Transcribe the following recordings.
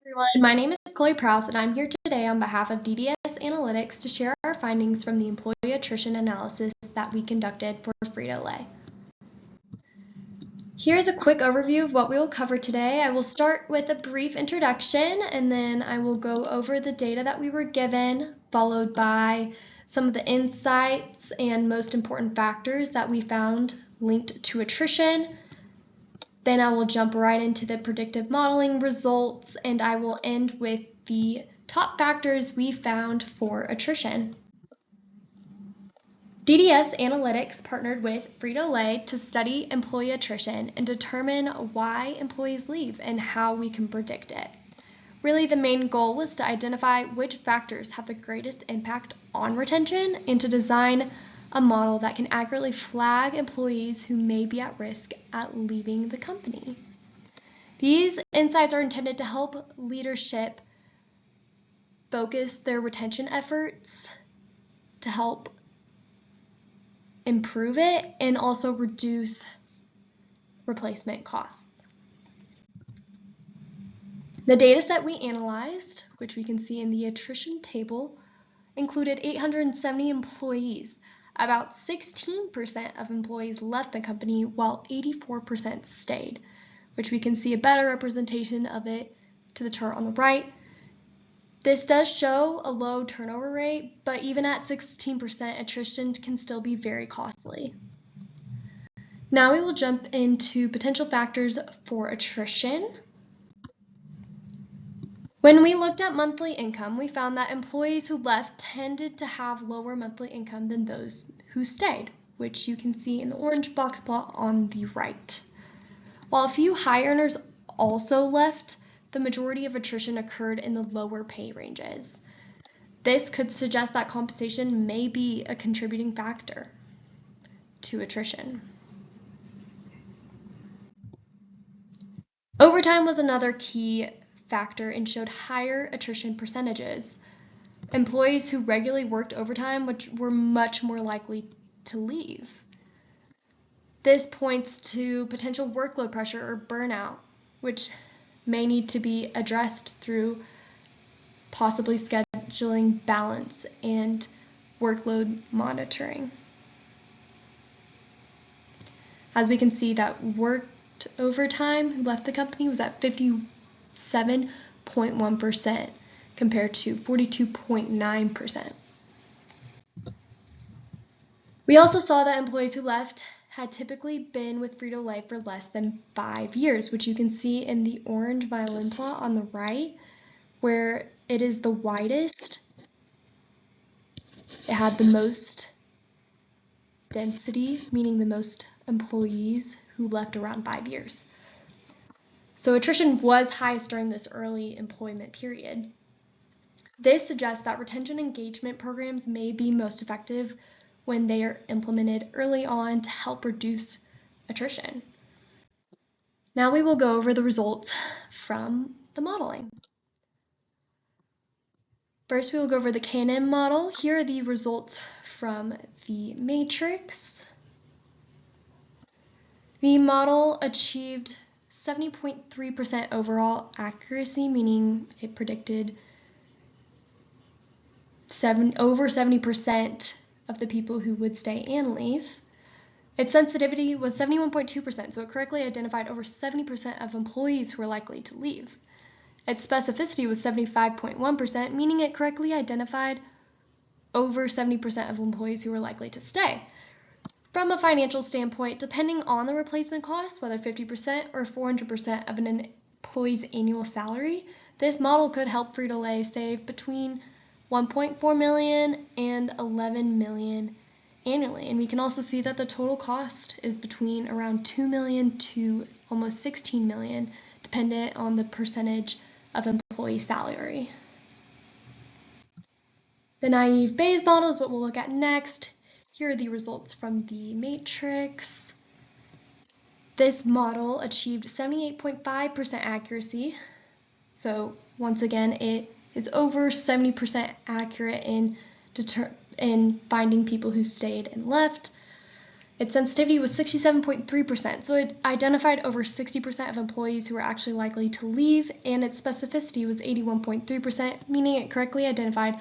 Everyone, my name is Chloe Prowse, and I'm here today on behalf of DDS Analytics to share our findings from the employee attrition analysis that we conducted for Frito-Lay. Here's a quick overview of what we will cover today. I will start with a brief introduction, and then I will go over the data that we were given, followed by some of the insights and most important factors that we found linked to attrition. Then I will jump right into the predictive modeling results, and I will end with the top factors we found for attrition. DDS Analytics partnered with Frito-Lay to study employee attrition and determine why employees leave and how we can predict it. Really, the main goal was to identify which factors have the greatest impact on retention and to design a model that can accurately flag employees who may be at risk at leaving the company. These insights are intended to help leadership focus their retention efforts to help improve it and also reduce replacement costs. The data set we analyzed, which we can see in the attrition table, included 870 employees. About 16% of employees left the company while 84% stayed, which we can see a better representation of it to the chart on the right. This does show a low turnover rate, but even at 16%, attrition can still be very costly. Now we will jump into potential factors for attrition. When we looked at monthly income, we found that employees who left tended to have lower monthly income than those who stayed, which you can see in the orange box plot on the right. While a few high earners also left, the majority of attrition occurred in the lower pay ranges. This could suggest that compensation may be a contributing factor to attrition. Overtime was another key factor and showed higher attrition percentages. Employees who regularly worked overtime were much more likely to leave. This points to potential workload pressure or burnout, which may need to be addressed through possibly scheduling balance and workload monitoring. As we can see, that worked overtime who left the company was at 57.1% compared to 42.9%. We also saw that employees who left had typically been with Frito-Lay for less than 5 years, which you can see in the orange violin plot on the right, where it is the widest. It had the most density, meaning the most employees who left around 5 years. So attrition was highest during this early employment period. This suggests that retention engagement programs may be most effective when they are implemented early on to help reduce attrition. Now we will go over the results from the modeling. First, we will go over the K&M model. Here are the results from the matrix. The model achieved 70.3% overall accuracy, meaning it predicted over 70% of the people who would stay and leave. Its sensitivity was 71.2%, so it correctly identified over 70% of employees who were likely to leave. Its specificity was 75.1%, meaning it correctly identified over 70% of employees who were likely to stay. From a financial standpoint, depending on the replacement cost, whether 50% or 400% of an employee's annual salary, this model could help Frito-Lay save between $1.4 million and $11 million annually. And we can also see that the total cost is between around $2 million to almost $16 million, dependent on the percentage of employee salary. The naive Bayes model is what we'll look at next. Here are the results from the matrix. This model achieved 78.5% accuracy. So once again, it is over 70% accurate in finding people who stayed and left. Its sensitivity was 67.3%, so it identified over 60% of employees who were actually likely to leave, and its specificity was 81.3%, meaning it correctly identified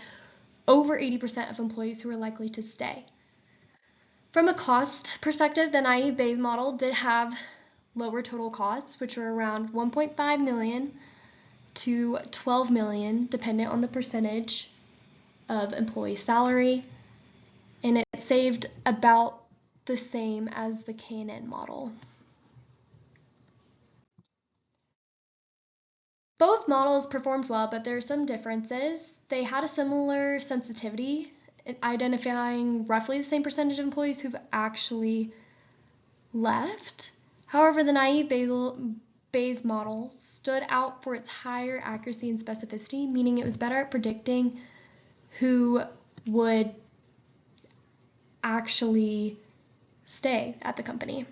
over 80% of employees who were likely to stay. From a cost perspective, the naive Bayes model did have lower total costs, which were around 1.5 million to 12 million, dependent on the percentage of employee salary, and it saved about the same as the K&N model. Both models performed well, but there are some differences. They had a similar sensitivity, identifying roughly the same percentage of employees who've actually left. However, the naive Bayes model stood out for its higher accuracy and specificity, meaning it was better at predicting who would actually stay at the company.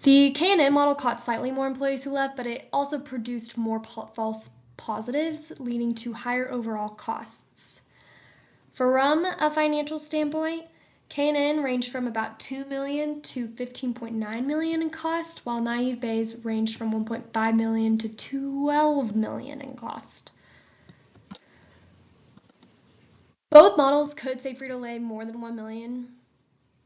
The K&N model caught slightly more employees who left, but it also produced more false positives, leading to higher overall costs. From a financial standpoint, K&N ranged from about 2 million to 15.9 million in cost, while naive Bayes ranged from 1.5 million to 12 million in cost. Both models could save Frito-Lay more than 1 million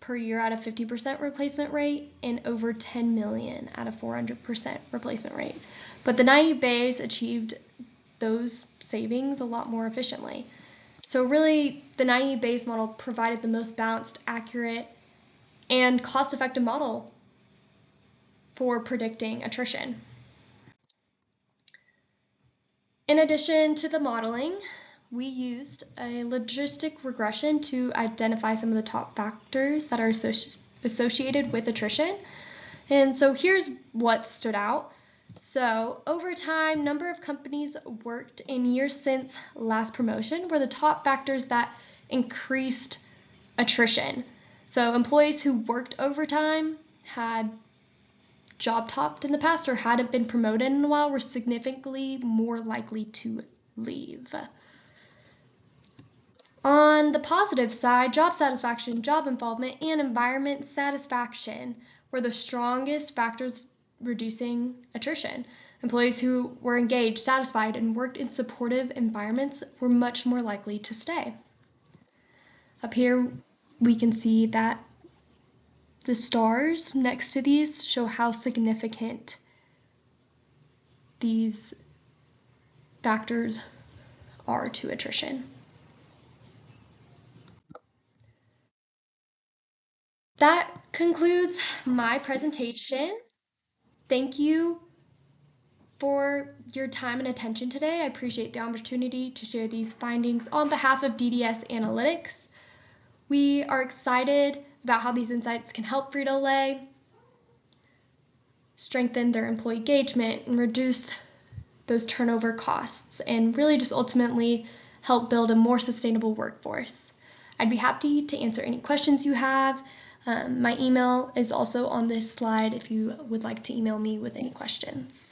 per year at a 50% replacement rate and over 10 million at a 400% replacement rate. But the naive Bayes achieved those savings a lot more efficiently. So really, the naive Bayes model provided the most balanced, accurate, and cost-effective model for predicting attrition. In addition to the modeling, we used a logistic regression to identify some of the top factors that are associated with attrition. And so here's what stood out. So over time, number of companies worked in years since last promotion were the top factors that increased attrition. So employees who worked overtime, had job topped in the past, or hadn't been promoted in a while were significantly more likely to leave. On the positive side, job satisfaction, job involvement, and environment satisfaction were the strongest factors reducing attrition. Employees who were engaged, satisfied, and worked in supportive environments were much more likely to stay. Up here, we can see that the stars next to these show how significant these factors are to attrition. That concludes my presentation. Thank you for your time and attention today. I appreciate the opportunity to share these findings on behalf of DDS Analytics. We are excited about how these insights can help Frito-Lay strengthen their employee engagement and reduce those turnover costs, and really just ultimately help build a more sustainable workforce. I'd be happy to answer any questions you have. My email is also on this slide if you would like to email me with any questions.